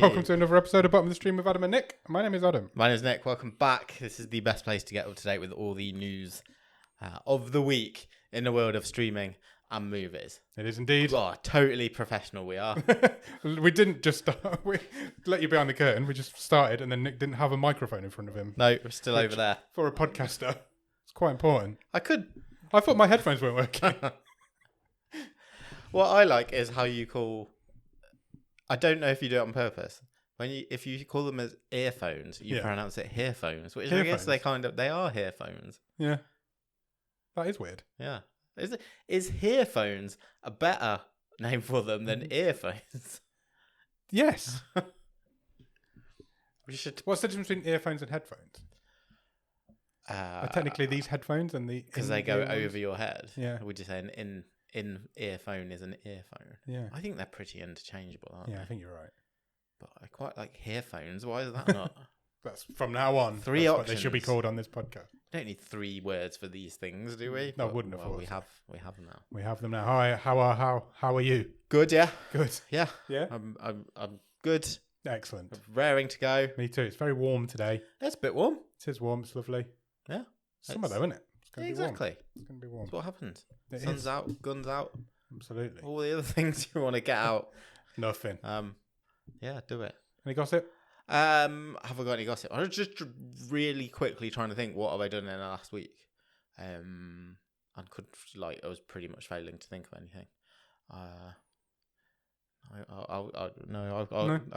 Welcome to another episode of Bottom of the Stream with Adam and Nick. My name is Adam. My name is Nick. Welcome back. This is the best place to get up to date with all the news of the week in the world of streaming and movies. It is indeed. Oh, totally professional we are. We didn't just start. We let you behind the curtain. We just started, and then Nick didn't have a microphone in front of him. No, we're still over there. For a podcaster, it's quite important. I thought my headphones weren't working. What I like is how you call... I don't know if you do it on purpose. If you call them as earphones, you pronounce it hearphones, which I guess they are hearphones. Yeah. That is weird. Yeah. Is hearphones a better name for them than earphones? Yes. What's the difference between earphones and headphones? Technically, these headphones and the... Because they go over your head. Yeah. Would you say an in-earphone is an earphone? Yeah. I think they're pretty interchangeable, aren't they? Yeah, I think you're right. But I quite like hearphones. Why is that not? That's from now on. Three options. What they should be called on this podcast. We don't need three words for these things, do we? No, wouldn't have thought. We have them now. We have them now. How are you? Good, yeah. Good. Yeah. Yeah. I'm good. Excellent. I'm raring to go. Me too. It's very warm today. It's a bit warm. It is warm. It's lovely. Yeah. Summer though, isn't it? It's gonna be warm. Exactly. It's going to be warm. That's what happens. Sun's out, guns out. Absolutely. All the other things you want to get out. Nothing. Yeah, do it. Any gossip? Have I got any gossip? I was just really quickly trying to think what have I done in the last week. I was pretty much failing to think of anything. I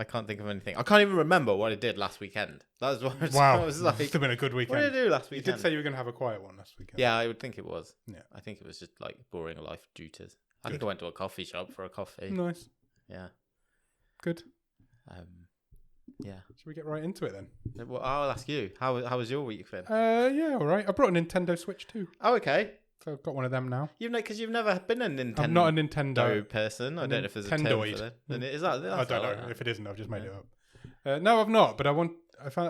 can't think of anything. I can't even remember what I did last weekend. That was wow. I was like, must have been a good weekend. What did I do last weekend? You did say you were going to have a quiet one last weekend. Yeah, I would think it was. Yeah, I think it was just like boring life duties. I think I went to a coffee shop for a coffee. Nice. Yeah. Good. Yeah. Should we get right into it then? Well, I'll ask you. How was your week, Finn? Yeah, all right. I brought a Nintendo Switch too. Oh, okay. So I've got one of them now. Because you've never been a Nintendo. I'm not a Nintendo person. I don't know if there's a term for that. Is that? I don't know if it isn't. I've just made it up. No, I've not. But I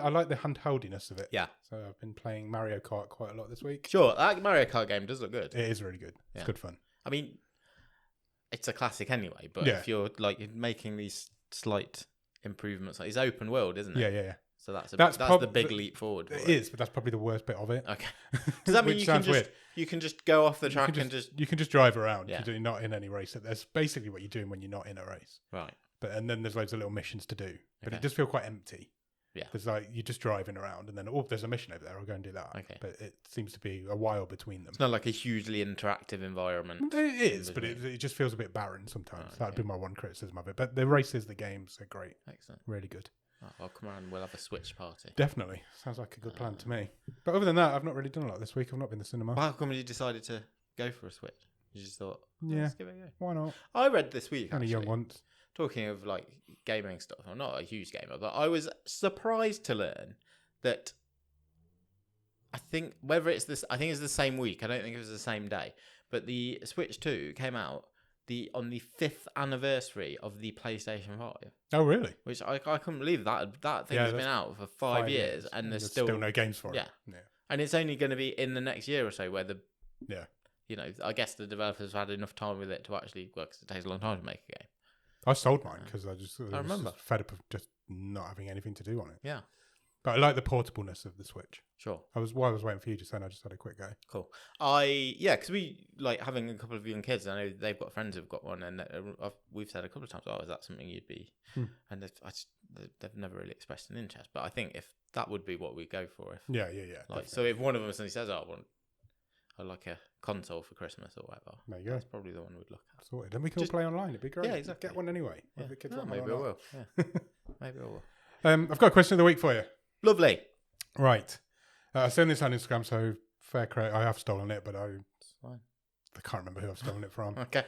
like the handheldiness of it. Yeah. So I've been playing Mario Kart quite a lot this week. Sure, that Mario Kart game does look good. It is really good. It's good fun. I mean, it's a classic anyway. But if you're like making these slight improvements, it's open world, isn't it? Yeah. So that's the big leap forward. It is, but that's probably the worst bit of it. Okay. Does that mean you can just go off the track you can just drive around? Yeah. You're not in any race. That's basically what you're doing when you're not in a race. Right. And then there's loads of little missions to do, but it does feel quite empty. Yeah. There's you're just driving around, and then there's a mission over there. I'll go and do that. Okay. But it seems to be a while between them. It's not like a hugely interactive environment. It is, but it just feels a bit barren sometimes. Oh, okay. That'd be my one criticism of it. But the races, the games are great. Excellent. Really good. Oh, I'll come around and we'll have a Switch party. Definitely. Sounds like a good plan to me. But other than that, I've not really done a lot this week. I've not been to the cinema. Well, how come you decided to go for a Switch? You just thought, let's give it a go. Why not? I read this week, Only young once. Talking of like gaming stuff, I'm not a huge gamer, but I was surprised to learn that I think it's the same week. I don't think it was the same day, but the Switch 2 came out on the 5th anniversary of the PlayStation 5. Oh, really? Which I couldn't believe that thing has been out for 5 years and there's still no games for it. Yeah. And it's only going to be in the next year or so where I guess the developers have had enough time with it to actually work, because it takes a long time to make a game. I sold mine because I remember fed up of just not having anything to do on it. Yeah. But I like the portableness of the Switch. Sure. While I was waiting for you just then, I just had a quick go. Cool. Because we like having a couple of young kids. I know they've got friends who've got one, and we've said a couple of times, "Oh, is that something you'd be?" And they've never really expressed an interest. But I think if that would be what we go for, So if one of them suddenly says, "Oh, I like a console for Christmas or whatever," there you go. That's probably the one we'd look at. Sorted. Then we can all play online. It'd be great. Yeah, exactly. Get one anyway. Yeah. The kids Maybe I will. Yeah. Maybe I will. I've got a question of the week for you. Lovely. Right. I sent this on Instagram, so fair credit. I have stolen it, but I can't remember who I've stolen it from. Okay.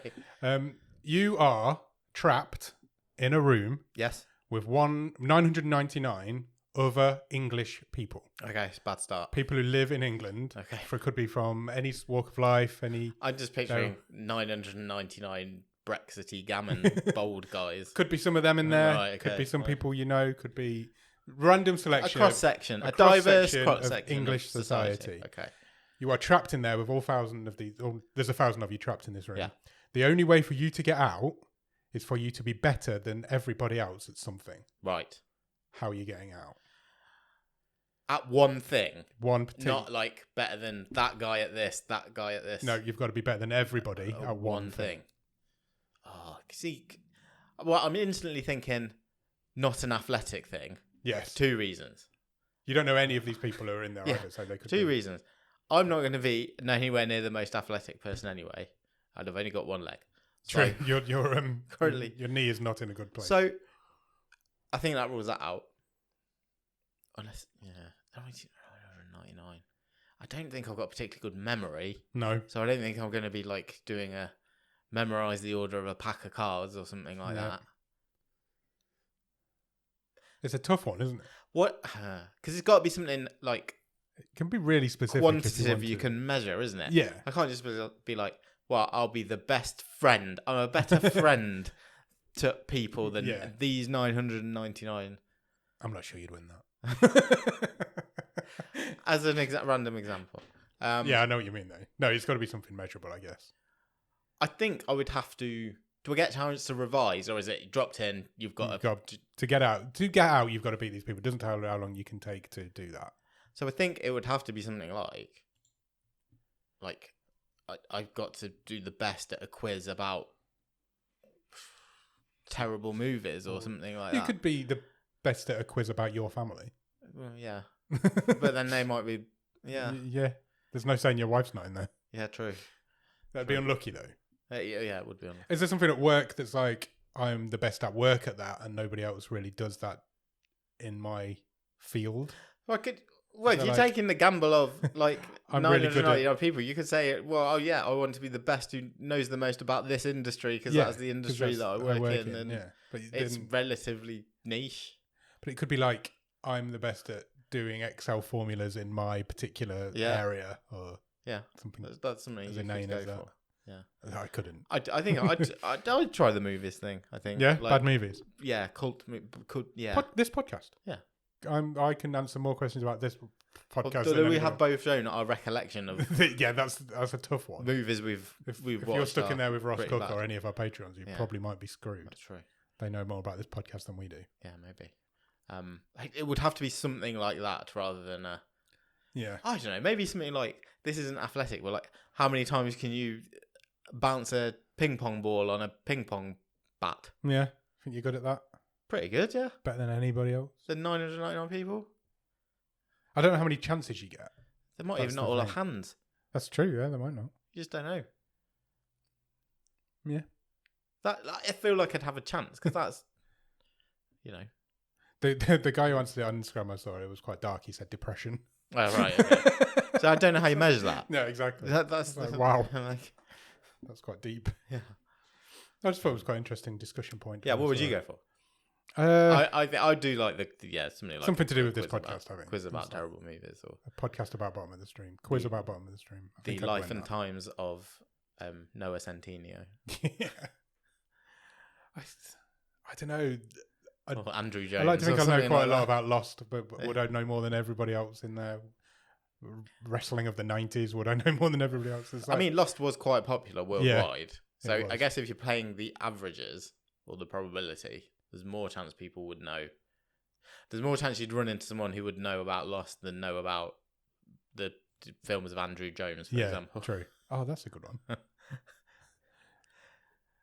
You are trapped in a room. Yes. With 999 other English people. Okay, it's a bad start. People who live in England. Okay. It could be from any walk of life, any... I'm just picturing 999 Brexity gammon bold guys. Could be some of them in there. Right, okay. Could be some people you know. Could be random selection. A cross-section. A diverse cross-section of English society. Okay. You are trapped in there with all 1,000 of these... there's 1,000 of you trapped in this room. Yeah. The only way for you to get out is for you to be better than everybody else at something. Right. How are you getting out? At one thing. One particular. Not like better than that guy at this, that guy at this. No, you've got to be better than everybody at one thing. Oh, see, well, I'm instantly thinking not an athletic thing. Yes. 2 reasons. You don't know any of these people who are in there either, so they could 2 reasons. I'm not going to be anywhere near the most athletic person anyway. I'd have only got 1 leg. True. So, your currently your knee is not in a good place. So I think that rules that out. Unless, 99. I don't think I've got a particularly good memory. No. So I don't think I'm going to be like doing a memorize the order of a pack of cards or something like that. It's a tough one, isn't it? What? Because it's got to be something like it can be really specific. Quantitative you can measure, isn't it? Yeah. I can't just be like, well, I'll be the best friend. I'm a better friend to people than these 999. I'm not sure you'd win that. As an random example. Yeah, I know what you mean, though. No, it's got to be something measurable, I guess. I think I would have to... Do I get a chance to revise, or is it dropped in, you've got to get out? To get out, you've got to beat these people. It doesn't tell you how long you can take to do that. So I think it would have to be something like I've got to do the best at a quiz about terrible movies or something like that. You could be the best at a quiz about your family. Well, yeah. But then they might be... Yeah. Yeah. There's no saying your wife's not in there. Yeah, true. That'd be unlucky, though. Yeah, it would be unlucky. Is there something at work that's like, I'm the best at work at that and nobody else really does that in my field? Well, if you're taking the gamble of like 999 people, you could say, well, I want to be the best who knows the most about this industry because that's the industry that I work in. And but it's relatively niche. But it could be like, I'm the best at doing Excel formulas in my particular area or something. That's something you could go for. Yeah, I couldn't. I think I'd try the movies thing. I think. Yeah, bad movies. Yeah, This podcast. Yeah, I can answer more questions about this podcast. Although we have both shown our recollection of. Yeah, that's a tough one. Movies we've if watched. If you're stuck in there with Ross Cook bad. or any of our patrons, you probably might be screwed. That's true. They know more about this podcast than we do. Yeah, maybe. It would have to be something like that rather than yeah. I don't know. Maybe something like this isn't athletic, but like how many times can you bounce a ping pong ball on a ping pong bat? Yeah, I think you're good at that. Pretty good, yeah. Better than anybody else. Than 999 people. I don't know how many chances you get. They might even not all have hands. That's true. Yeah, they might not. You just don't know. Yeah. I feel like I'd have a chance because that's, you know. The guy who answered it on Instagram, I saw it was quite dark. He said depression. Oh, right. Okay. So I don't know how you measure that. No, exactly. That's like, wow. That's quite deep. Yeah. I just thought it was quite an interesting discussion point. Yeah, what would you go for? I do like something to do with this podcast. I think quiz about terrible movies or a podcast about Bottom of the Stream. Quiz about Bottom of the Stream. The life and times of Noah Centineo. Yeah. I don't know. Or Andrew Jones. I like to think I know quite a lot about Lost, but would I know more than everybody else in there? Wrestling of the 90s, would I know more than everybody else? I mean, Lost was quite popular worldwide. So I guess if you're playing the averages or the probability, there's more chance people would know. There's more chance you'd run into someone who would know about Lost than know about the films of Andrew Jones, for example. True. Oh, that's a good one.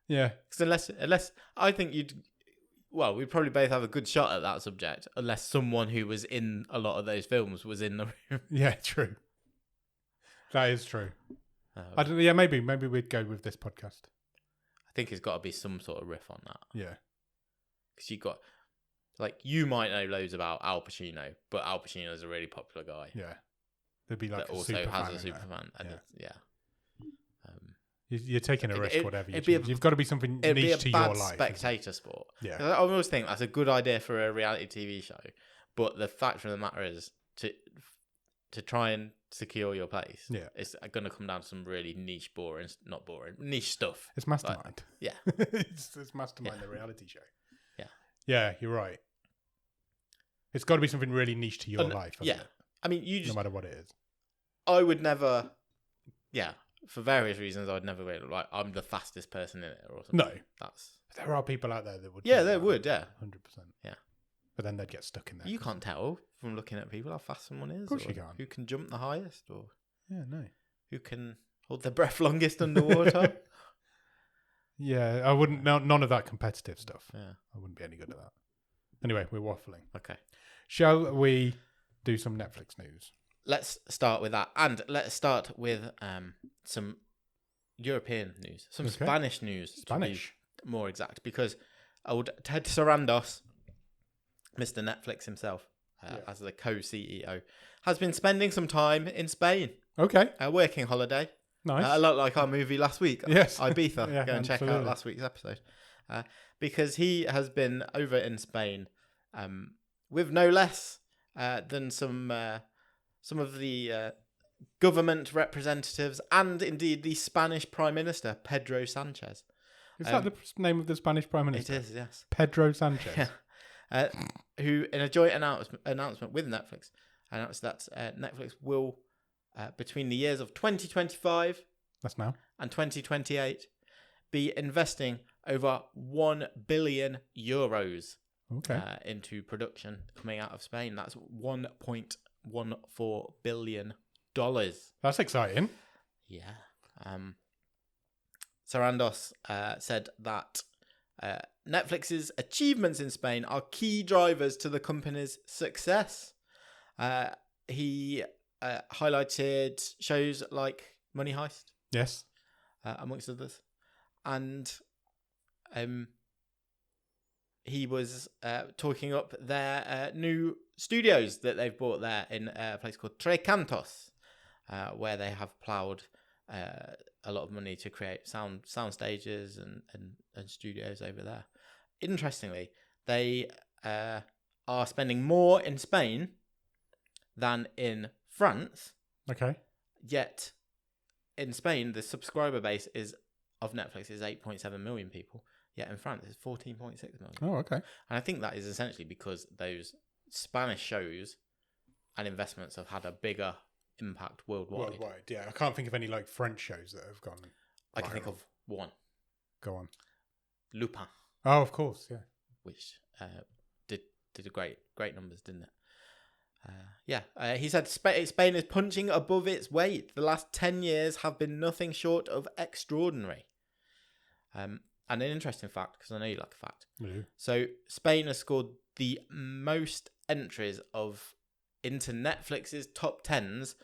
Yeah. Because unless I think we'd probably both have a good shot at that subject, unless someone who was in a lot of those films was in the room. Yeah, true. That is true. I don't. Yeah, maybe we'd go with this podcast. I think it's got to be some sort of riff on that. Yeah. Because you might know loads about Al Pacino, but Al Pacino is a really popular guy. Yeah. There'd be like that also has a super fan. And you're taking a risk, whatever you choose. You've got to be something niche to your life. It'd be a bad spectator sport. Yeah. I always think that's a good idea for a reality TV show, but the fact of the matter is to try and secure your place. Yeah. It's going to come down to some really niche, niche stuff. It's Mastermind. Yeah. it's Mastermind, the reality show. Yeah. Yeah, you're right. It's got to be something really niche to your life. Yeah. It? I mean, no matter what it is. I would never. Yeah. for various reasons, I'd never really like. I'm the fastest person in it, or something. No, there are people out there that would. Yeah, there would. Yeah, 100%. Yeah, but then they'd get stuck in there. You can't tell from looking at people how fast someone is. Of course, you can't. Who can jump the highest, or no, who can hold their breath longest underwater. Yeah, I wouldn't. No, none of that competitive stuff. Yeah, I wouldn't be any good at that. Anyway, we're waffling. Okay. Shall we do some Netflix news? Let's start with that. And let's start with some European news. Some Spanish news. Spanish. To be more exact. Because old Ted Sarandos, Mr. Netflix himself, as the co-CEO, has been spending some time in Spain. Okay. A working holiday. Nice. A lot like our movie last week. Yes. Ibiza. Yeah, Go and check out last week's episode. Because he has been over in Spain with no less than some of the government representatives and indeed the Spanish Prime Minister, Pedro Sanchez. Is that the name of the Spanish Prime Minister? It is, yes. Pedro Sanchez. Yeah. Who, in a joint announcement with Netflix, announced that Netflix will, between the years of 2025 that's now, and 2028, be investing over 1 billion euros into production coming out of Spain. That's $1.14 billion. That's exciting. Yeah. Sarandos said that Netflix's achievements in Spain are key drivers to the company's success. He highlighted shows like Money Heist. Yes. Amongst others. And he was talking up their new studios that they've bought there in a place called Tres Cantos, where they have ploughed a lot of money to create sound stages and studios over there. Interestingly, they are spending more in Spain than in France. Okay. Yet in Spain, the subscriber base of Netflix is 8.7 million people. Yet in France, it's 14.6 million. Oh, okay. And I think that is essentially because those Spanish shows and investments have had a bigger impact worldwide. Yeah. I can't think of any like French shows that have gone. I can think of one. Go on. Lupin. Oh, of course, yeah. Which did a great numbers, didn't it? He said Spain is punching above its weight. The last 10 years have been nothing short of extraordinary. And an interesting fact, because I know you like a fact. Yeah. So Spain has scored the most entries into Netflix's top 10s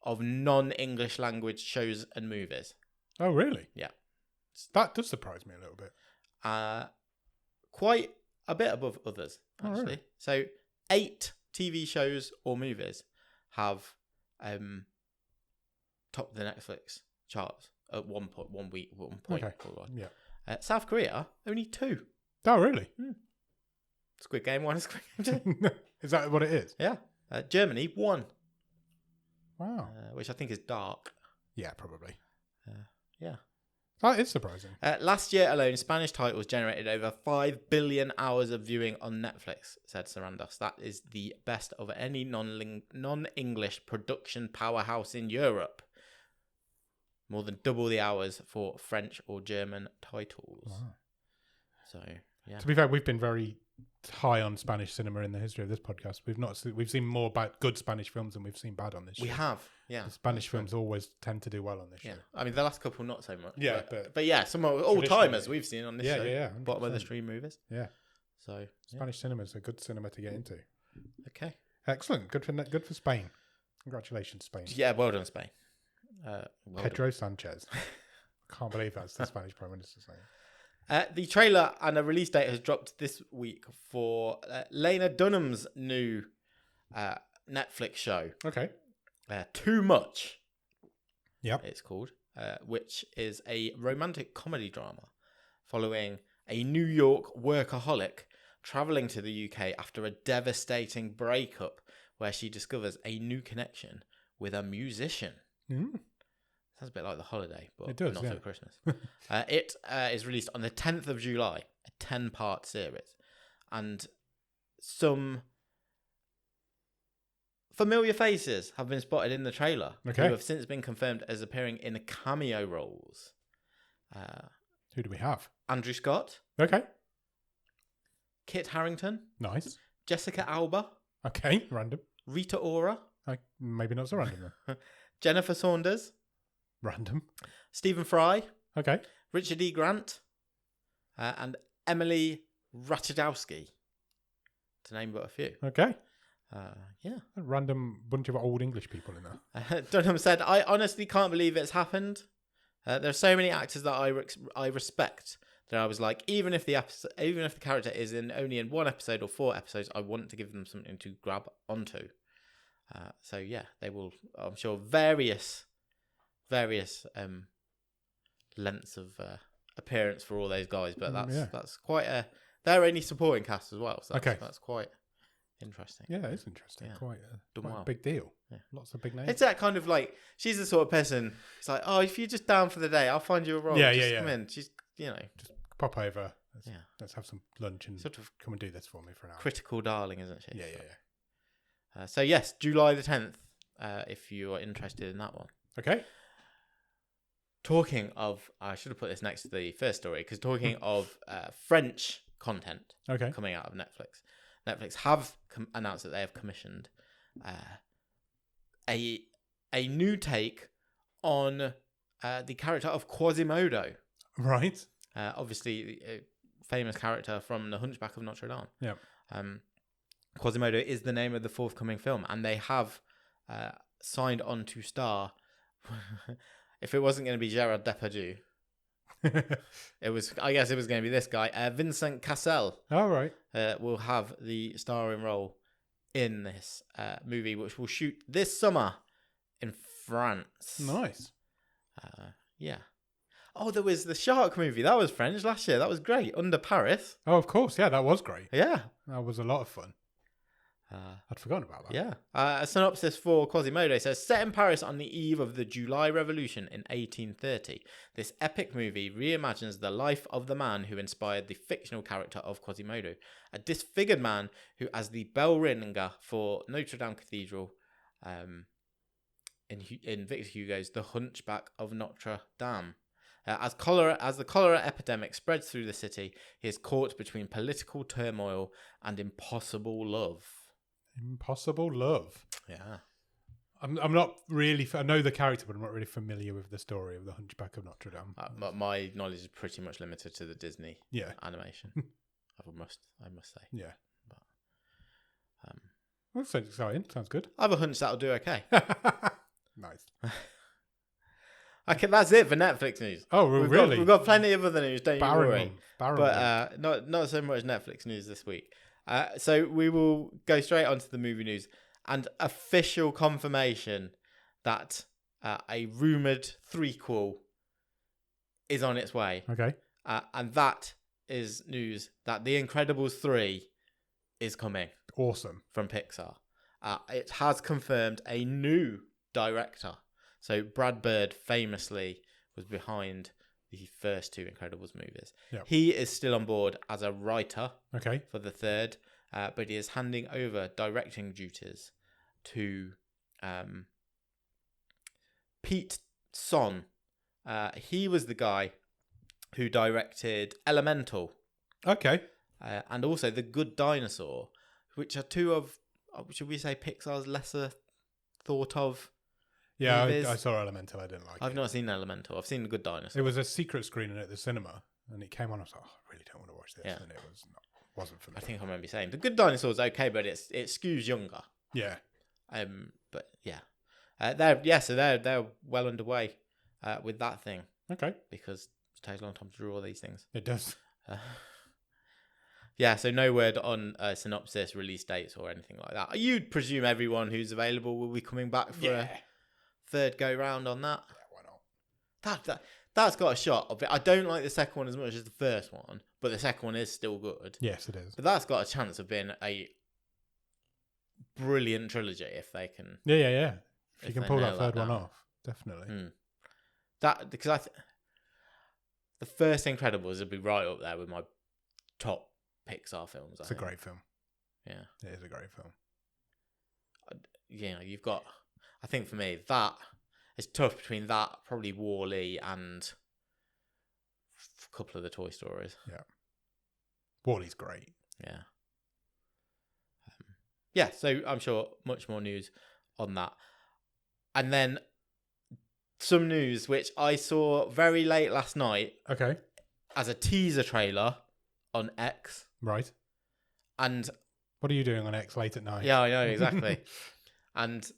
of non-English language shows and movies. Oh, really? Yeah. That does surprise me a little bit. Quite a bit above others, actually. Oh, really? So 8 TV shows or movies have topped the Netflix charts at one point. Okay. Yeah. South Korea, only 2. Oh, really? Squid Game 1, Squid Game 2. Is that what it is? Yeah. Germany 1. Wow. Which I think is dark. Yeah, probably. Yeah. That is surprising. Last year alone, Spanish titles generated over 5 billion hours of viewing on Netflix, said Sarandos. That is the best of any non-English production powerhouse in Europe. More than double the hours for French or German titles. Wow. So, yeah. To be fair, we've been very high on Spanish cinema in the history of this podcast. We've seen more good Spanish films than we've seen bad on this show. We have, yeah. The Spanish films always tend to do well on this show. I mean, the last couple not so much. Yeah, but yeah, some all-timers we've seen on this show. Yeah, 100%. Bottom of the stream movies. Yeah. So Spanish cinema is a good cinema to get into. Okay. Excellent. Good for Spain. Congratulations, Spain. Yeah, well done, Spain. Pedro Sanchez. I can't believe that's the Spanish Prime Minister's name. The trailer and a release date has dropped this week for Lena Dunham's new Netflix show. Okay. Too Much. Yep. It's called, which is a romantic comedy drama following a New York workaholic traveling to the UK after a devastating breakup where she discovers a new connection with a musician. Sounds a bit like The Holiday, but it does, not for Christmas. It is released on the 10th of July, a 10-part series. And some familiar faces have been spotted in the trailer, Okay. who have since been confirmed as appearing in cameo roles. Who do we have? Andrew Scott, Okay. Kit Harington, Nice. Jessica Alba, Okay. Random. Rita Ora, Maybe not so random then. Jennifer Saunders, Random. Stephen Fry, Okay. Richard E. Grant, and Emily Ratajkowski, to name but a few. Okay. Yeah. A random bunch of old English people in there. Dunham said, I honestly can't believe it's happened. There are so many actors that I respect that I was like, even if the character is only in one episode or 4 episodes, I want to give them something to grab onto. So yeah, they will. I'm sure various lengths of appearance for all those guys, but that's quite a. They're only supporting cast as well, so that's quite interesting. Yeah, it's interesting. Yeah. Quite a big deal. Yeah. Lots of big names. It's that kind of like, she's the sort of person. It's like, oh, if you're just down for the day, I'll find you a role. Just come in. She's just pop over. Let's have some lunch and sort of come and do this for me for an hour. Critical darling, isn't she? Yeah. So yes, July the 10th. If you are interested in that one. Okay. Talking of, I should have put this next to the first story, because talking of French content coming out of Netflix have announced that they have commissioned a new take on the character of Quasimodo. Right. Obviously, a famous character from The Hunchback of Notre Dame. Yeah. Quasimodo is the name of the forthcoming film, and they have signed on to star. If it wasn't going to be Gerard Depardieu, I guess it was going to be this guy, Vincent Cassel. All right. Will have the starring role in this movie, which will shoot this summer in France. Nice. Yeah. Oh, there was the shark movie. That was French last year. That was great. Under Paris. Oh, of course. Yeah, that was great. Yeah. That was a lot of fun. I'd forgotten about that. Yeah. A synopsis for Quasimodo says, set in Paris on the eve of the July Revolution in 1830, this epic movie reimagines the life of the man who inspired the fictional character of Quasimodo, a disfigured man who, as the bell ringer for Notre Dame Cathedral, in Victor Hugo's The Hunchback of Notre Dame. As the cholera epidemic spreads through the city, he is caught between political turmoil and impossible love. Impossible love. Yeah. I'm not really. I know the character, but I'm not really familiar with the story of the Hunchback of Notre Dame. My knowledge is pretty much limited to the Disney animation. I must say. Yeah. But, well, sounds exciting. Sounds good. I have a hunch that'll do okay. Nice. Okay, that's it for Netflix news. Oh, really? We've got plenty of other news. Don't you worry. But not so much Netflix news this week. So we will go straight onto the movie news and official confirmation that a rumoured threequel is on its way. Okay. And that is news that The Incredibles 3 is coming. Awesome. From Pixar. It has confirmed a new director. So Brad Bird famously was behind the first 2 Incredibles movies. Yep. He is still on board as a writer for the third, but he is handing over directing duties to Pete Son. He was the guy who directed Elemental. Okay. And also The Good Dinosaur, which are 2 of, should we say, Pixar's lesser thought of. Yeah, I saw Elemental. I didn't like it. I've not seen Elemental. I've seen The Good Dinosaur. It was a secret screening at the cinema, and it came on. I was like, oh, I really don't want to watch this. Yeah. And it wasn't for me. I think I remember you saying The Good Dinosaur is okay, but it skews younger. Yeah. But yeah. So they're well underway with that thing. Okay. Because it takes a long time to draw all these things. It does. Yeah, so no word on synopsis, release dates, or anything like that. You'd presume everyone who's available will be coming back for a third go round on that. Yeah, why not? That's got a shot of it. I don't like the second one as much as the first one, but the second one is still good. Yes, it is. But that's got a chance of being a brilliant trilogy if they can. Yeah. If you can pull that third one off, definitely. That because the first Incredibles would be right up there with my top Pixar films. It's a great film. Yeah, it is a great film. you've got. I think for me that it's tough between that, probably Wall-E, and a couple of the Toy Stories. Yeah, Wall-E's great. Yeah. Yeah, so I'm sure much more news on that. And then some news which I saw very late last night. Okay. As a teaser trailer on X. Right. And what are you doing on X late at night? Yeah, I know, exactly. And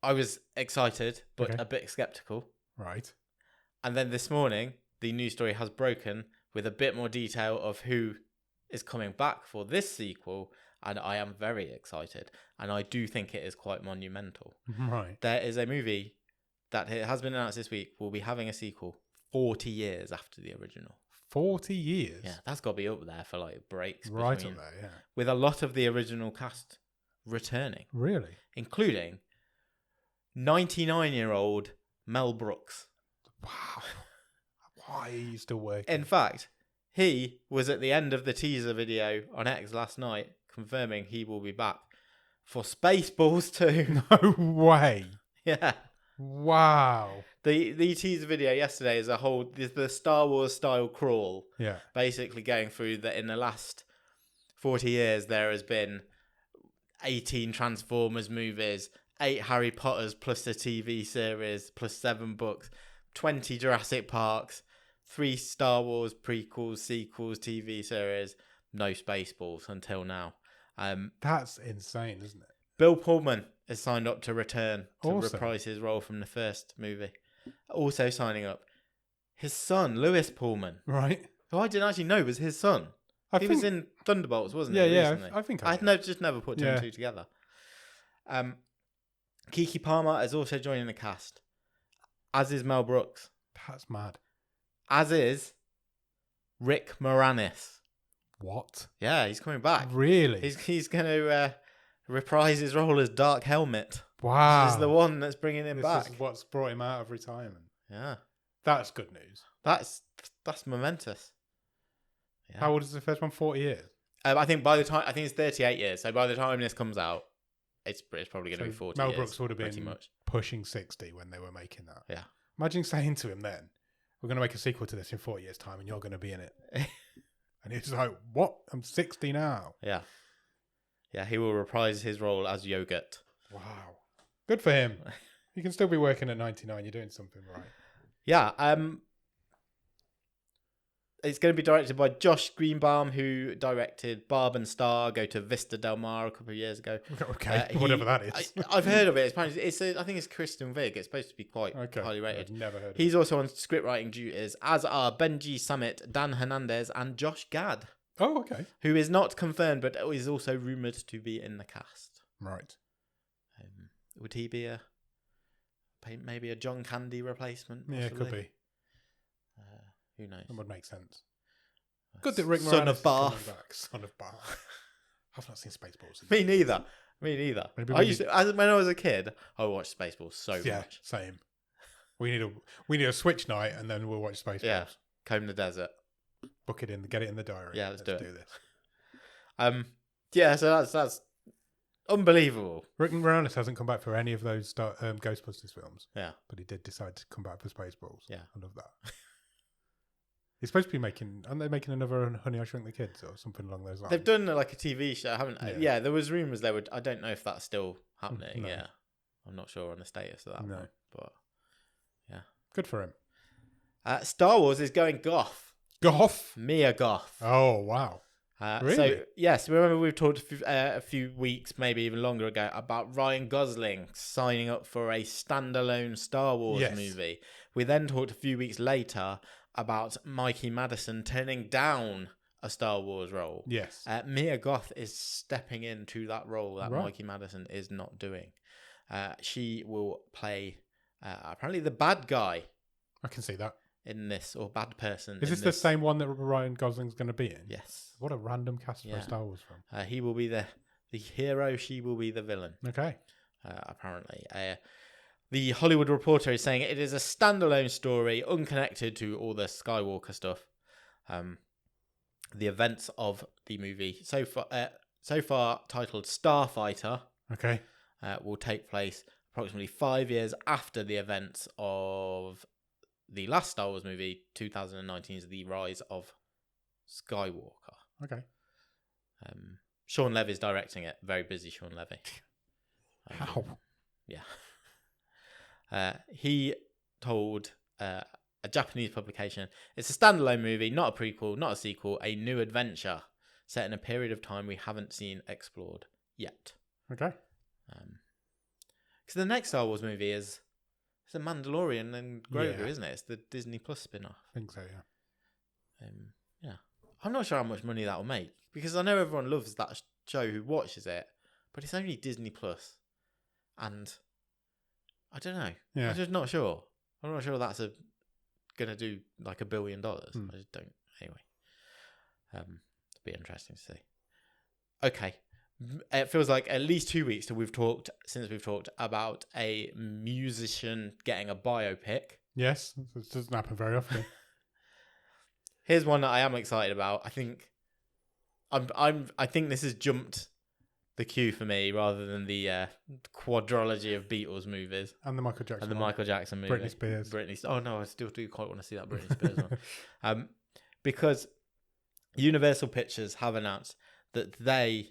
I was excited, but a bit skeptical. Right. And then this morning, the news story has broken with a bit more detail of who is coming back for this sequel. And I am very excited. And I do think it is quite monumental. Right. There is a movie that has been announced this week will be having a sequel 40 years after the original. 40 years? Yeah, that's got to be up there for like breaks. Right up there, yeah. With a lot of the original cast returning. Really? Including 99-year-old Mel Brooks. Wow. Why are you still working? In fact, he was at the end of the teaser video on X last night, confirming he will be back for Spaceballs 2. No way. Yeah. Wow. The teaser video yesterday is the Star Wars style crawl. Yeah. Basically going through that in the last 40 years there has been 18 Transformers movies, 8 Harry Potters plus the TV series, plus 7 books, 20 Jurassic Parks, 3 Star Wars prequels, sequels, TV series, no Spaceballs until now. That's insane, isn't it? Bill Pullman is signed up to return to Awesome. reprise his role from the first movie. Also signing up, his son, Lewis Pullman. Right. Who I didn't actually know was his son. He was in Thunderbolts, wasn't he? Yeah, recently? I think I just never put two and two together. Keke Palmer is also joining the cast, as is Mel Brooks. That's mad. As is Rick Moranis. What? Yeah, he's coming back. Really? He's going to reprise his role as Dark Helmet. Wow. This is the one that's bringing him back. This is what's brought him out of retirement. Yeah. That's good news. That's momentous. Yeah. How old is the first one? 40 years? I think it's 38 years. So by the time this comes out, it's probably going to be 40 Mel years. Brooks would have been pushing 60 when they were making that. Yeah. Imagine saying to him then, we're going to make a sequel to this in 40 years' time and you're going to be in it. And he's like, what? I'm 60 now. Yeah. Yeah, he will reprise his role as Yogurt. Wow. Good for him. You can still be working at 99. You're doing something right. Yeah. It's going to be directed by Josh Greenbaum, who directed Barb and Star go to Vista Del Mar a couple of years ago. Okay, whatever that is. I've heard of it. I think it's Kristen Wiig. It's supposed to be quite highly rated. I've never heard of it. He's also on scriptwriting duties, as are Benji Summit, Dan Hernandez, and Josh Gad. Oh, okay. Who is not confirmed, but is also rumoured to be in the cast. Right. Would he be maybe a John Candy replacement? Possibly? Yeah, it could be. Who knows? That would make sense. Good that Rick Moranis Son of is coming Bath. back. Son of Bath. I've not seen Spaceballs. Me neither. When I was a kid, I watched Spaceballs so much. Yeah, same. We need a Switch night and then we'll watch Spaceballs. Yeah, Comb the Desert. Book it in, get it in the diary. Yeah, let's do this. Yeah, so that's unbelievable. Rick Moranis hasn't come back for any of those Ghostbusters films. Yeah, but he did decide to come back for Spaceballs. Yeah, I love that. He's supposed to be aren't they making another Honey, I Shrunk the Kids or something along those lines? They've done like a TV show, haven't they? Yeah, there was rumours they would. I don't know if that's still happening. No. Yeah, I'm not sure on the status of that one. But yeah. Good for him. Star Wars is going goth. Goth? Mia Goth. Oh, wow. Really? So, yes, remember we've talked a few weeks, maybe even longer ago, about Ryan Gosling signing up for a standalone Star Wars movie. We then talked a few weeks later about Mikey Madison turning down a Star Wars role. Yes. Mia Goth is stepping into that role that Mikey Madison is not doing. She will play apparently the bad guy. I can see that. In this, or bad person. Is this the same one that Ryan Gosling's going to be in? Yes. What a random cast for a Star Wars film. He will be the hero, she will be the villain. Okay. Apparently. The Hollywood Reporter is saying it is a standalone story, unconnected to all the Skywalker stuff. The events of the movie so far so far titled Starfighter, Okay. will take place approximately 5 years after the events of the last Star Wars movie, 2019's The Rise of Skywalker. Okay. Sean Levy's directing it. Very busy Sean Levy. How? Yeah. He told a Japanese publication, it's a standalone movie, not a prequel, not a sequel, a new adventure set in a period of time we haven't seen explored yet. Okay. Because the next Star Wars movie is The Mandalorian and Grogu, isn't it? It's the Disney Plus spin-off. I think so, yeah. Yeah. I'm not sure how much money that'll make, because I know everyone loves that show who watches it, but it's only Disney Plus, and I don't know. Yeah. I'm just not sure. I'm not sure that's gonna do like $1 billion. I just don't. Anyway, it'll be interesting to see. Okay, it feels like at least 2 weeks since we've talked about a musician getting a biopic. Yes, it doesn't happen very often. Here's one that I am excited about. I think this has jumped the queue for me rather than the quadrilogy of Beatles movies And the Michael Jackson. and the Michael Jackson movie. Britney Spears. Oh no, I still do quite want to see that Britney Spears one. Because Universal Pictures have announced that they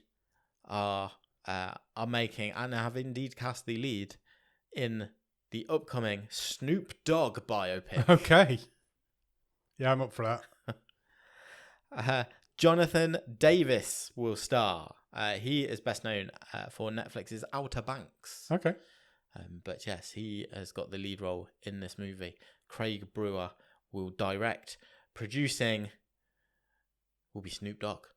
are making and have indeed cast the lead in the upcoming Snoop Dogg biopic. Okay. Yeah, I'm up for that. Jonathan Davis will star. He is best known for Netflix's Outer Banks. Okay. But yes, he has got the lead role in this movie. Craig Brewer will direct. Producing will be Snoop Dogg.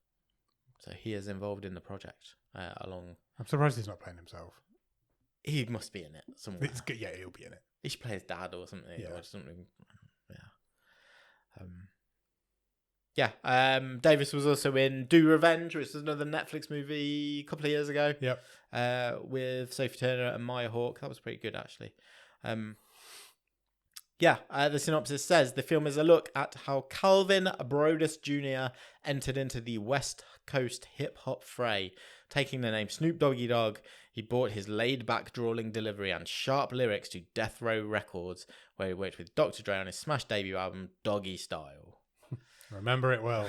So he is involved in the project along... I'm surprised he's not playing himself. He must be in it somewhere. It's good. Yeah, he'll be in it. He should play his dad or something. Yeah. Or something. Yeah. Davis was also in Do Revenge, which is another Netflix movie a couple of years ago. Yep. With Sophie Turner and Maya Hawke. That was pretty good, actually. The synopsis says the film is a look at how Calvin Brodus Jr. entered into the West Coast hip-hop fray. Taking the name Snoop Doggy Dogg, he brought his laid-back, drawling delivery and sharp lyrics to Death Row Records, where he worked with Dr. Dre on his smash debut album, Doggy Style. Remember it well.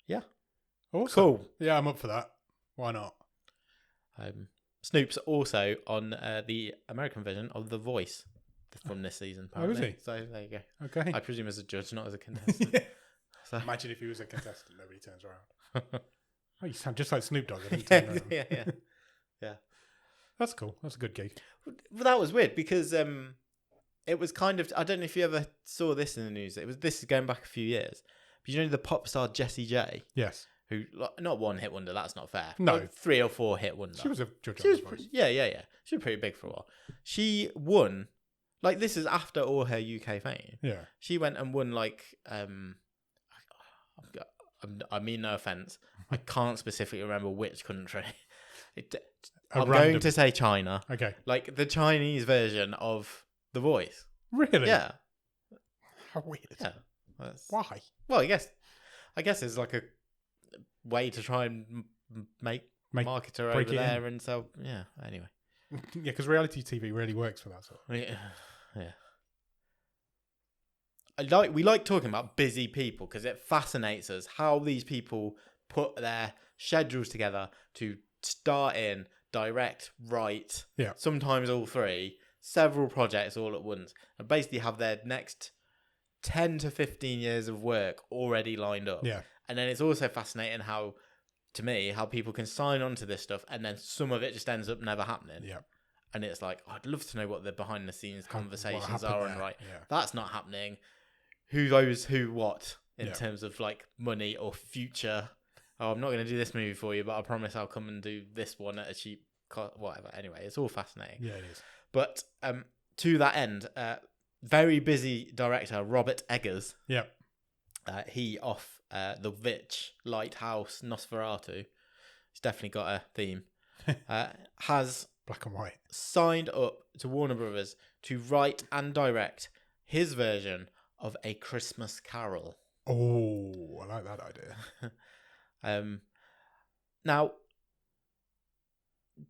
Yeah. Awesome. Cool. Yeah, I'm up for that. Why not? Snoop's also on the American version of The Voice from this season. Apparently. Oh, is he? So there you go. Okay. I presume as a judge, not as a contestant. Yeah. So. Imagine if he was a contestant, nobody turns around. Oh, you sound just like Snoop Dogg. I didn't turn around. Yeah. That's cool. That's a good gig. Well, that was weird because it was kind of... I don't know if you ever saw this in the news. This is going back a few years. But you know the pop star Jessie J? Yes. Who, not one hit wonder, that's not fair. No. Like 3 or 4 hit wonder. She was a judge on The Voice. Yeah. She was pretty big for a while. She won, like this is after all her UK fame. Yeah. She went and won like, I mean no offence, I can't specifically remember which country. I'm going to say China. Okay. Like the Chinese version of The Voice. Really? Yeah. How weird. Yeah. Why? Well, I guess it's like a way to try and market her over there and so anyway. Yeah, because reality TV really works for that sort of thing. We like talking about busy people because it fascinates us how these people put their schedules together to start in, direct, write, sometimes all three, several projects all at once, and basically have their next 10 to 15 years of work already lined up. Yeah. And then it's also fascinating how people can sign on to this stuff and then some of it just ends up never happening. Yeah. And it's like, I'd love to know what the behind the scenes conversations are and that's not happening. Who knows who what in terms of like money or future. Oh, I'm not going to do this movie for you, but I promise I'll come and do this one at a cheap cost, whatever. Anyway, it's all fascinating. Yeah, it is. But to that end, very busy director Robert Eggers. Yeah. He off The Witch, Lighthouse, Nosferatu. He's definitely got a theme. Has black and white signed up to Warner Brothers to write and direct his version of A Christmas Carol. Oh, I like that idea. Now,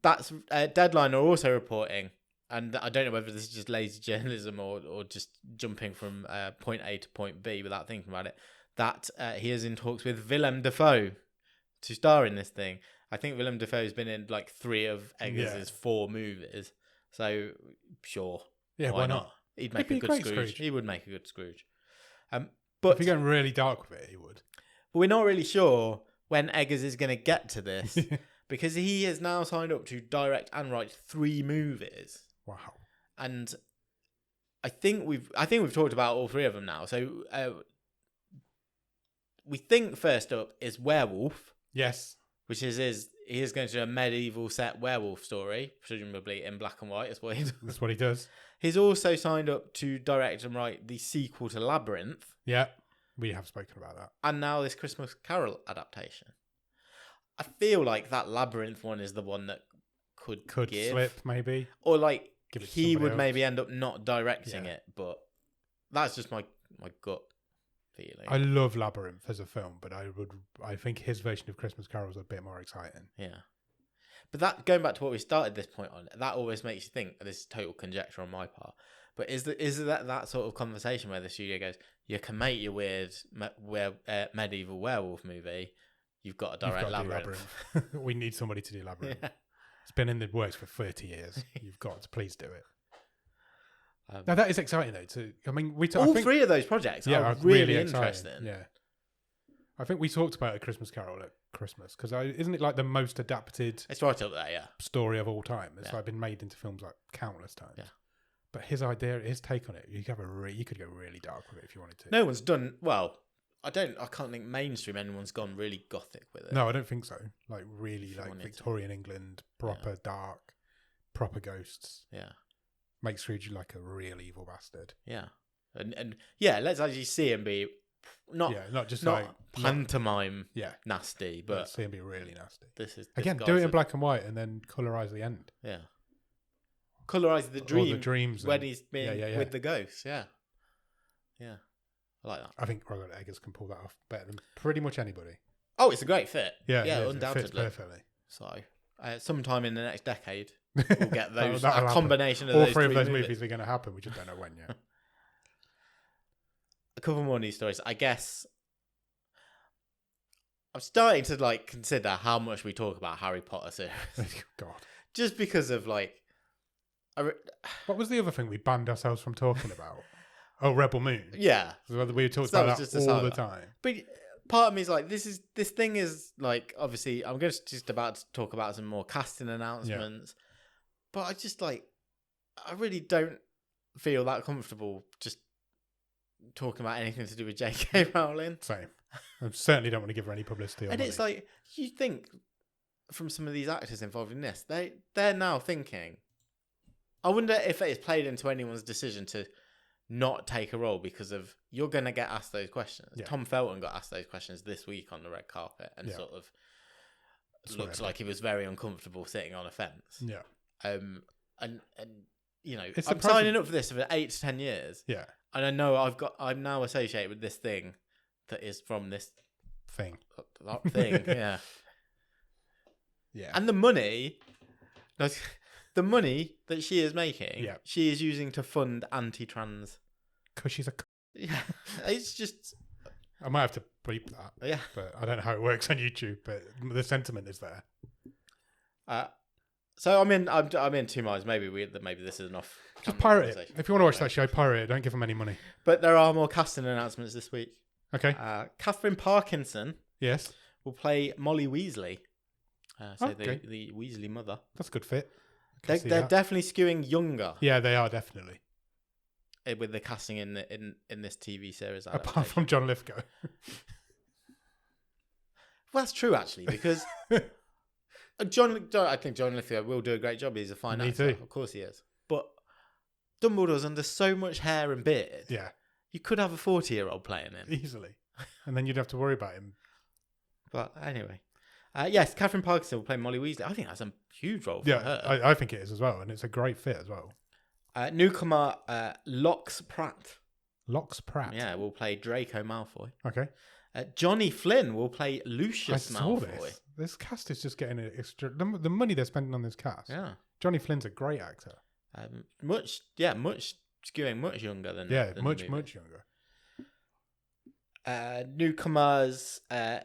that's Deadline are also reporting, and I don't know whether this is just lazy journalism or just jumping from point A to point B without thinking about it, that he is in talks with Willem Dafoe to star in this thing. I think Willem Dafoe's been in like 3 of Eggers' 4 movies, so sure. Yeah, why not? He'd make a good Scrooge. He would make a good Scrooge. But if you're going really dark with it, he would. But we're not really sure when Eggers is going to get to this because he has now signed up to direct and write 3 movies. Wow. And I think we've talked about all 3 of them now. So we think first up is Werewolf. Yes. Which he is going to do a medieval set werewolf story, presumably in black and white. That's what he does. He's also signed up to direct and write the sequel to Labyrinth. Yeah, we have spoken about that. And now this Christmas Carol adaptation. I feel like that Labyrinth one is the one that could slip, maybe. Or like he would maybe end up not directing it, but that's just my gut feeling. I love Labyrinth as a film, but I think his version of Christmas Carol is a bit more exciting. Yeah. But that, going back to what we started this point on, that always makes you think, this is total conjecture on my part, but is that sort of conversation where the studio goes, you can make your weird medieval werewolf movie, you've got to direct Labyrinth. We need somebody to do Labyrinth. Yeah. It's been in the works for 30 years. You've got to please do it. Now that is exciting though. All 3 of those projects are really interesting. Yeah. I think we talked about A Christmas Carol at Christmas because isn't it like the most adapted? It's right up there, yeah. Story of all time. It's like been made into films like countless times. Yeah. But his take on it, you could go really dark with it if you wanted to. No one's done well. I can't think mainstream anyone's gone really gothic with it. No, I don't think so. Like really, like Victorian England, proper dark, proper ghosts. Yeah. Make Scrooge like a real evil bastard. Yeah, and let's actually see him be not pantomime nasty, but let's see him be really nasty. Again, do it in black and white and then colorize the end. Yeah, colorize the dreams when he's been with the ghosts. Yeah, I like that. I think Robert Eggers can pull that off better than pretty much anybody. Oh, it's a great fit. Yeah, undoubtedly, it fits perfectly. So, sometime in the next decade. We'll get those a combination of all those 3 of those movies are going to happen. We just don't know when yet. A couple more news stories. I guess I'm starting to consider how much we talk about Harry Potter series. God, just because of what was the other thing we banned ourselves from talking about? Oh, Rebel Moon. Yeah, we talked about that all the time. But part of me is like, this thing is like, obviously, I'm just about to talk about some more casting announcements. Yeah. But I just I really don't feel that comfortable just talking about anything to do with J.K. Rowling. Same. I certainly don't want to give her any publicity. And it's like, you think from some of these actors involved in this, they're now thinking, I wonder if it is played into anyone's decision to not take a role because of, you're going to get asked those questions. Yeah. Tom Felton got asked those questions this week on the red carpet and sort of looks like he was very uncomfortable sitting on a fence. Yeah. And I'm signing up for this for 8 to 10 years. Yeah. And I know I'm now associated with this thing that is from this thing. That thing, yeah. Yeah. And the money that she is making, she is using to fund anti-trans. Because she's yeah. It's just... I might have to bleep that. Yeah. But I don't know how it works on YouTube, but the sentiment is there. So I'm in 2 minds. Maybe this is enough. Just pirate it. If you want to watch that show, pirate it. Don't give them any money. But there are more casting announcements this week. Okay. Catherine Parkinson. Yes. Will play Molly Weasley. The Weasley mother. That's a good fit. They're definitely skewing younger. Yeah, they are definitely. With the casting in this TV series. Apart from John Lithgow. Well, that's true actually, because I think John Lithgow will do a great job. He's a fine actor. Of course he is. But Dumbledore's under so much hair and beard. Yeah. You could have a 40-year-old playing him. Easily. And then you'd have to worry about him. But anyway. Yes, Catherine Parkinson will play Molly Weasley. I think that's a huge role for her. I think it is as well. And it's a great fit as well. Newcomer Lox Pratt. Lox Pratt? Yeah, will play Draco Malfoy. Okay. Johnny Flynn will play Lucius I saw Malfoy. This cast is just getting extra. The money they're spending on this cast. Yeah. Johnny Flynn's a great actor. Much skewing much younger than much the movie. much younger. Newcomers: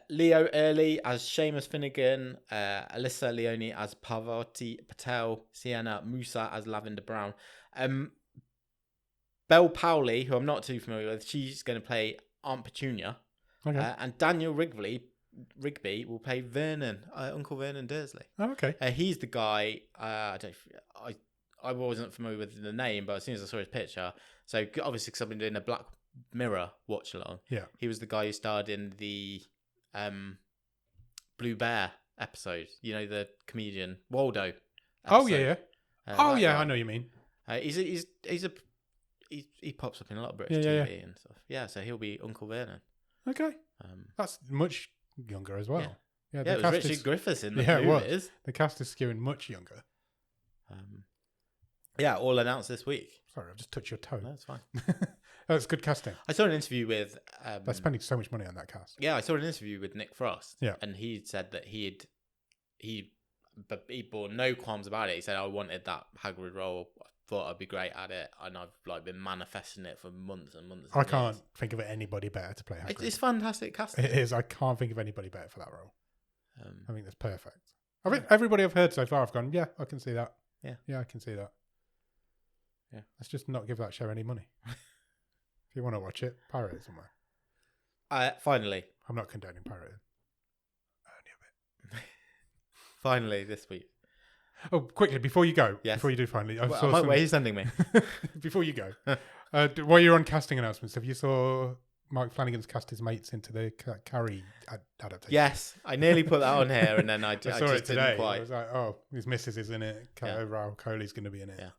Leo Early as Seamus Finnegan, Alyssa Leone as Parvati Patel, Sienna Musa as Lavender Brown. Belle Powley, who I'm not too familiar with, she's going to play Aunt Petunia. Okay. And Daniel Rigby will play Vernon, Uncle Vernon Dursley. Oh, okay. He's the guy. I wasn't familiar with the name, but as soon as I saw his picture, so obviously because I've been doing a Black Mirror watch along. Yeah. He was the guy who starred in the Blue Bear episode. You know, the comedian Waldo. Oh yeah. Guy. I know what you mean. He pops up in a lot of British TV and stuff. Yeah, so he'll be Uncle Vernon. Okay. That's much younger as well. Yeah, it was Richard Griffiths in the movies. The cast is skewing much younger. All announced this week. Sorry, I've just touched your toe. No, that's fine. It's good casting. I saw an interview with... They're spending so much money on that cast. Yeah, I saw an interview with Nick Frost. Yeah. And he said that he bore no qualms about it. He said, I wanted that Hagrid role. I thought I'd be great at it. And I've been manifesting it for months and months. I can't think of anybody better to play Hagrid. It's fantastic casting. It is. I can't think of anybody better for that role. I think that's perfect. I think everybody I've heard so far, I've gone, yeah, I can see that. Yeah, I can see that. Yeah. Let's just not give that show any money. If you want to watch it, pirate it somewhere. Finally. I'm not condoning pirating. Only a bit. Finally, this week. Oh, quickly, before you go. Yes. Before you do finally. Where are you sending me? Before you go. While you're on casting announcements, have you saw Mike Flanagan's cast his mates into the Carrie adaptation? Yes. I nearly put that on here and then I saw just it today. didn't quite. I was like, oh, his missus is in it. Raoul Coley's going to be in it. Yeah.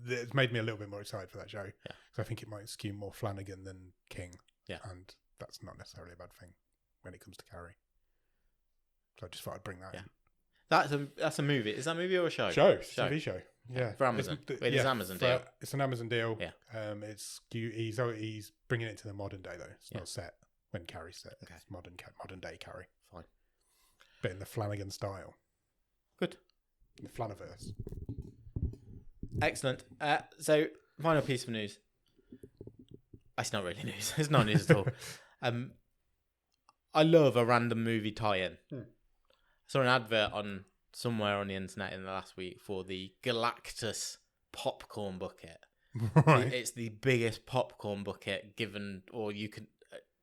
It's made me a little bit more excited for that show. Yeah. So I think it might skew more Flanagan than King. Yeah. And that's not necessarily a bad thing when it comes to Carrie. So I just thought I'd bring that in. That's a movie. Is that a movie or a show? TV show. Yeah. For Amazon. It's Amazon deal. It's an Amazon deal. Yeah. He's bringing it to the modern day though. It's not set when Carrie's set. Okay. It's modern day Carrie. Fine. But in the Flanagan style. Good. In the Flanaverse. Excellent. So, final piece of news. It's not really news. It's not news at all. I love a random movie tie-in. I saw an advert on somewhere on the internet in the last week for the Galactus popcorn bucket. Right. It's the biggest popcorn bucket given, or you could,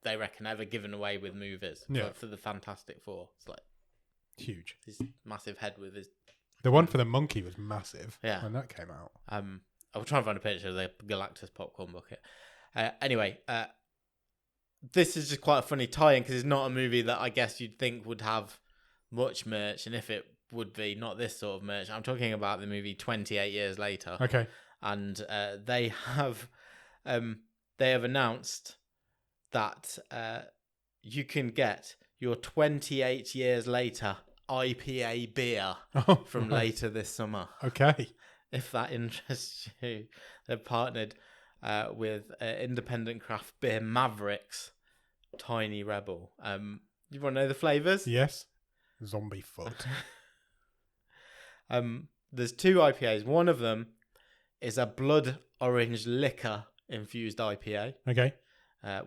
they reckon, ever given away with movies for the Fantastic Four. It's like huge. His massive head with his. The one for the monkey was massive. Yeah. When that came out. I'll try and find a picture of the Galactus popcorn bucket. Anyway, this is just quite a funny tie-in because it's not a movie that I guess you'd think would have much merch, and if it would be, not this sort of merch. I'm talking about the movie 28 Years Later. Okay. And they have announced that you can get your 28 Years Later IPA beer from later this summer. Okay. If that interests you. They've partnered with independent craft beer Mavericks Tiny Rebel. You want to know the flavours? Yes. Zombie foot. There's two IPAs. One of them is a blood orange liquor infused IPA. Okay.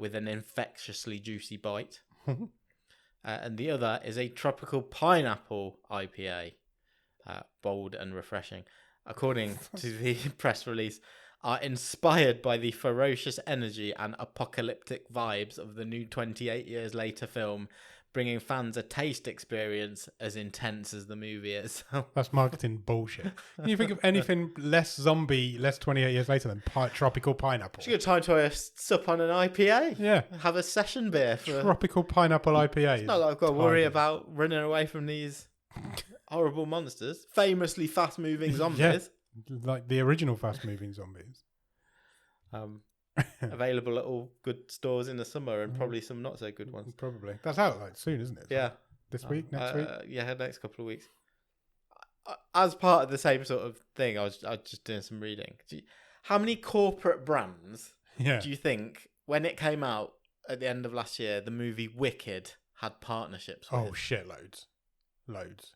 With an infectiously juicy bite. And the other is a tropical pineapple IPA. Bold and refreshing. According to the press release, are inspired by the ferocious energy and apocalyptic vibes of the new 28 Years Later film, bringing fans a taste experience as intense as the movie is. That's marketing bullshit. Can you think of anything less zombie, less 28 Years Later than tropical pineapple? It's a good time to sup on an IPA. Yeah. Have a session beer. Tropical pineapple IPA. It's not like I've got to worry about running away from these horrible monsters. Famously fast-moving zombies. Yeah, like the original fast-moving zombies. Available at all good stores in the summer and probably some not so good ones. Probably. That's out like soon, isn't it? Yeah. This week, next week? Yeah, next couple of weeks. As part of the same sort of thing, I was just doing some reading. How many corporate brands do you think, when it came out at the end of last year, the movie Wicked had partnerships with. Oh, shitloads. Loads.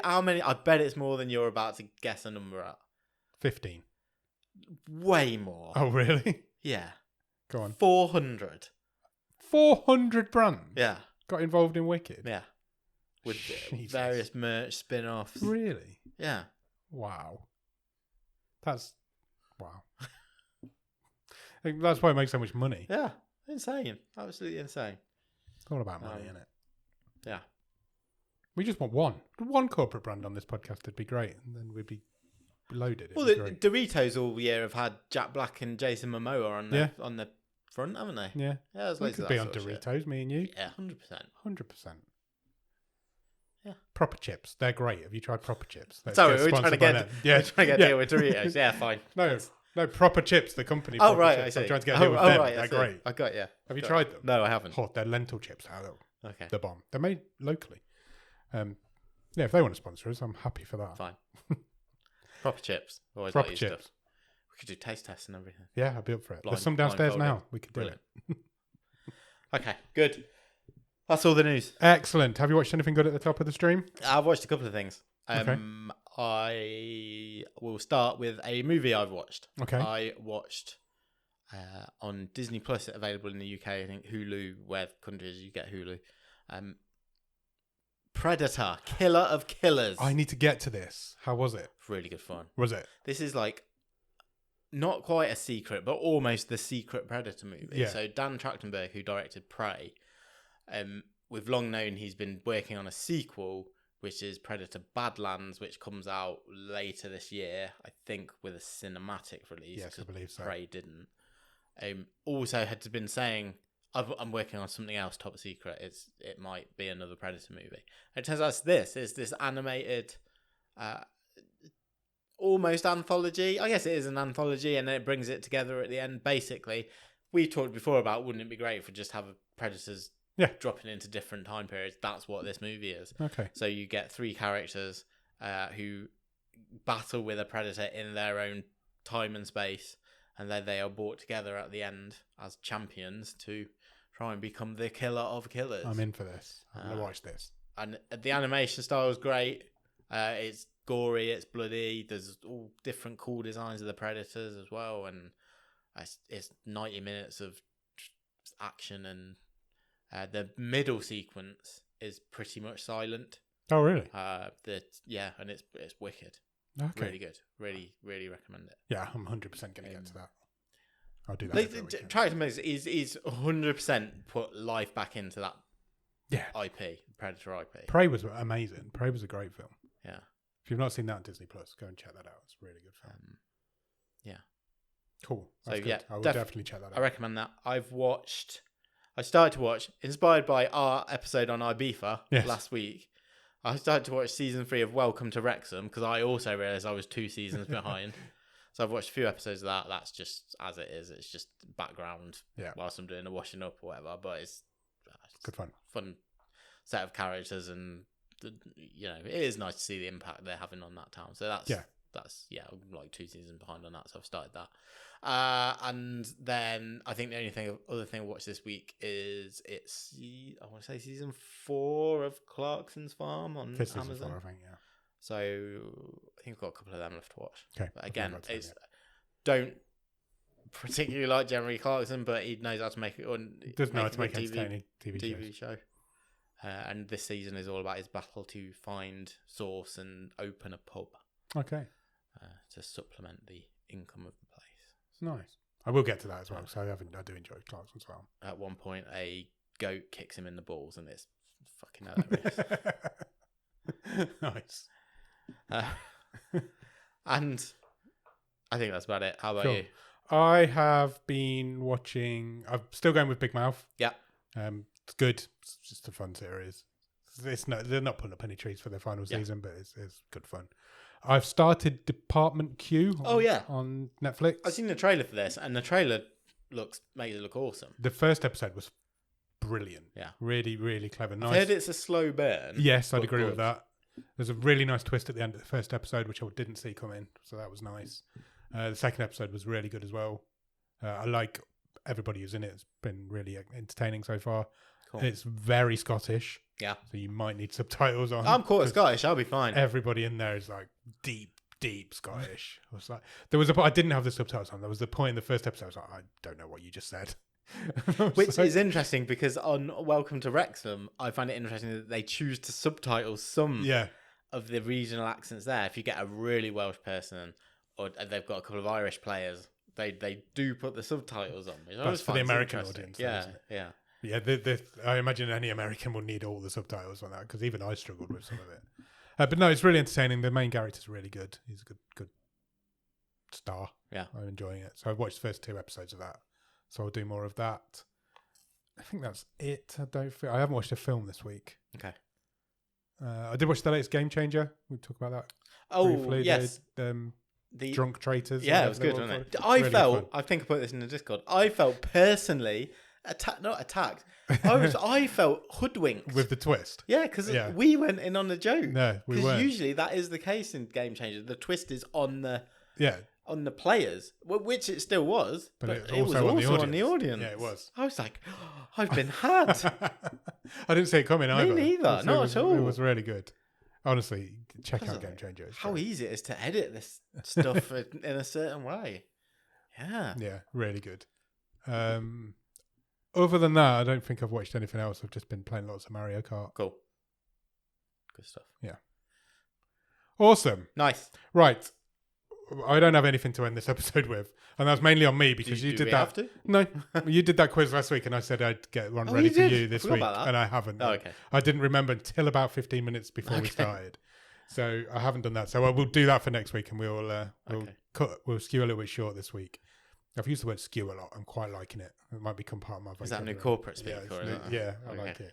How many? I bet it's more than you're about to guess a number at. 15. Way more. Oh, really? Yeah. Go on. 400. 400 brands? Yeah. Got involved in Wicked? Yeah. With Jesus. various merch spin-offs. Really? Yeah. Wow. Wow. I think that's why it makes so much money. Yeah. Insane. Absolutely insane. It's all about money, isn't it? Yeah. We just want one corporate brand on this podcast would be great, and then we'd be loaded. Well, the Doritos all year have had Jack Black and Jason Momoa on the front, haven't they? Yeah. Yeah, there's We loads could of be that on sort of Doritos, shit. me and you. Yeah, 100%. 100%. Yeah. Proper chips. They're great. Have you tried proper chips? Sorry, we're trying to get a deal with Doritos. Yeah, fine. No, proper chips, the company. Oh, right, chips. I see. I'm trying to get a deal with them. Right, they're great. I got you. Have you tried them? No, I haven't. Oh, they're lentil chips. Okay. The bomb. They're made locally. Yeah, if they want to sponsor us, I'm happy for that. Fine. Proper chips. Always Proper like chips. stuff. We could do taste tests and everything. Yeah, I'd be up for it. There's some downstairs now. We could do it. Okay, good. That's all the news. Excellent. Have you watched anything good at the top of the stream? I've watched a couple of things. Okay. I will start with a movie I've watched. Okay. I watched on Disney Plus, available in the UK, I think Hulu, where countries you get Hulu. Predator, Killer of Killers. I need to get to this. How was it? Really good fun. Was it? This is like not quite a secret, but almost the secret Predator movie. Yeah. So Dan Trachtenberg, who directed Prey, we've long known he's been working on a sequel, which is Predator Badlands, which comes out later this year, I think, with a cinematic release. Yes, I believe so. Prey didn't. Also had been saying, I'm working on something else top secret. It might be another Predator movie. It turns out it's this animated, almost anthology. I guess it is an anthology, and then it brings it together at the end. Basically, we talked before about wouldn't it be great if we just have Predators dropping into different time periods. That's what this movie is. Okay. So you get 3 characters who battle with a Predator in their own time and space, and then they are brought together at the end as champions to try and become the killer of killers. I'm in for this. I'm going to watch this. And the animation style is great. It's gory, it's bloody. There's all different cool designs of the Predators as well. And it's 90 minutes of action. And the middle sequence is pretty much silent. Oh, really? And it's wicked. Okay. Really good. Really, really recommend it. Yeah, I'm 100% going to get to that. I'll do that. Trachtenberg is 100% put life back into that IP, Predator IP. Prey was amazing. Prey was a great film. Yeah. If you've not seen that on Disney Plus, go and check that out. It's a really good film. Yeah. Cool. That's so, good. yeah, I will definitely check that out. I recommend that. I started to watch, inspired by our episode on Ibiza last week, I started to watch season 3 of Welcome to Wrexham, because I also realised I was 2 seasons behind. So I've watched a few episodes of that. That's just as it is. It's just background whilst I'm doing the washing up or whatever. But it's good fun. Fun set of characters, and it is nice to see the impact they're having on that town. So that's I'm like 2 seasons behind on that. So I've started that. And then I think the other thing I watched this week is I want to say season 4 of Clarkson's Farm on Amazon. Season 4, I think, yeah. So I think I've got a couple of them left to watch. Okay. But again, don't particularly like Jeremy Clarkson, but he knows how to make it. Does know how to make entertaining TV show. And this season is all about his battle to find source and open a pub. Okay. To supplement the income of the place. It's nice. I will get to that as well. So I do enjoy Clarkson's Farm. At one point, a goat kicks him in the balls, and it's fucking hilarious. Nice. And I think that's about it. How about you? I have been watching. I'm still going with Big Mouth. Yeah. It's good. It's just a fun series. They're not putting up any trees for their final season, but it's good fun. I've started Department Q. On Netflix. I've seen the trailer for this, and the trailer makes it look awesome. The first episode was brilliant. Yeah. Really, really clever. Nice. I heard it's a slow burn. Yes, I'd agree with that. There's a really nice twist at the end of the first episode, which I didn't see come in, so that was nice. The second episode was really good as well. I like everybody who's in it has been really entertaining so far. Cool. It's very Scottish. Yeah. So you might need subtitles on. I'm quarter Scottish. I'll be fine. Everybody in there is like deep Scottish. I was like, I didn't have the subtitles on. There was the point in the first episode. I was like, I don't know what you just said. Which is interesting because on Welcome to Wrexham, I find it interesting that they choose to subtitle some of the regional accents there. If you get a really Welsh person, or they've got a couple of Irish players, they do put the subtitles on. That's for the American audience. Yeah. I imagine any American will need all the subtitles on that, because even I struggled with some of it. But no, it's really entertaining. The main character's really good. He's a good star. Yeah, I'm enjoying it. So I've watched the first 2 episodes of that. So I'll do more of that. I think that's it. I haven't watched a film this week. Okay. I did watch the latest Game Changer. We'll talk about that. Oh, briefly. yes. The Drunk Traitors. Yeah, it was good, wasn't it? I think I put this in the Discord. I felt personally not attacked. I felt hoodwinked with the twist. Yeah, because we went in on the joke. No, we weren't. Because usually that is the case in Game Changer. The twist is on the players, which it still was, but it was also on the audience. Yeah, it was. I was like, I've been had. I didn't see it coming either. Me neither. Not at all. It was really good. Honestly, check out Game Changer. How easy it is to edit this stuff in a certain way. Yeah. Yeah, really good. Other than that, I don't think I've watched anything else. I've just been playing lots of Mario Kart. Cool. Good stuff. Yeah. Awesome. Nice. Right. I don't have anything to end this episode with, and that's mainly on me because you did that. Have to? No, you did that quiz last week, and I said I'd get one ready for you this week, and I haven't. Oh, okay. I didn't remember until about 15 minutes before we started, so I haven't done that. So I will do that for next week, and we'll skew a little bit short this week. I've used the word skew a lot. I'm quite liking it. It might become part of my vocabulary. Is that new corporate speak? I like it.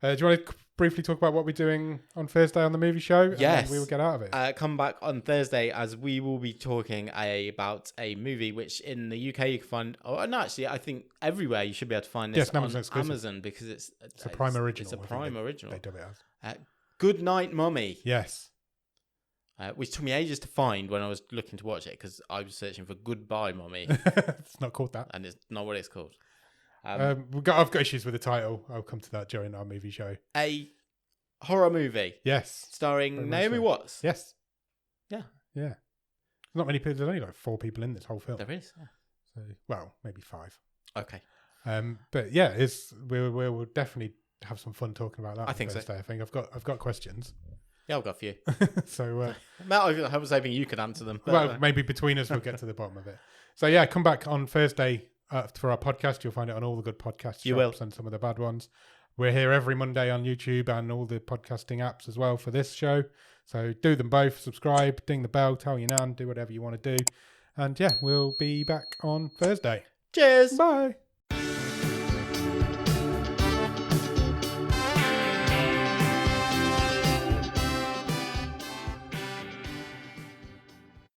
Do you want to briefly talk about what we're doing on Thursday on the movie show? Yes. And we will get out of it. Come back on Thursday as we will be talking about a movie which in the UK you can find... Oh, no, actually, I think everywhere you should be able to find this on Amazon because it's a Prime original. It's a Prime original. They dub it as. Good Night Mummy. Yes. Which took me ages to find when I was looking to watch it because I was searching for Goodbye Mummy. It's not called that. And it's not what it's called. I've got issues with the title. I'll come to that during our movie show. A horror movie. Yes. Starring Naomi Watts. Yes. Yeah. Yeah. Not many people. There's only like 4 people in this whole film. There is. Yeah. So, well, maybe 5. Okay. But yeah, we'll definitely have some fun talking about that. I think so. I think I've got questions. Yeah, I've got a few. So Matt, I was hoping you could answer them. Well, maybe between us we'll get to the bottom of it. So yeah, come back on Thursday for our podcast. You'll find it on all the good podcast shops and some of the bad ones. We're here every Monday on YouTube and all the podcasting apps as well for this show. So do them both. Subscribe, ding the bell, tell your nan, do whatever you want to do. And yeah, we'll be back on Thursday. Cheers. Bye.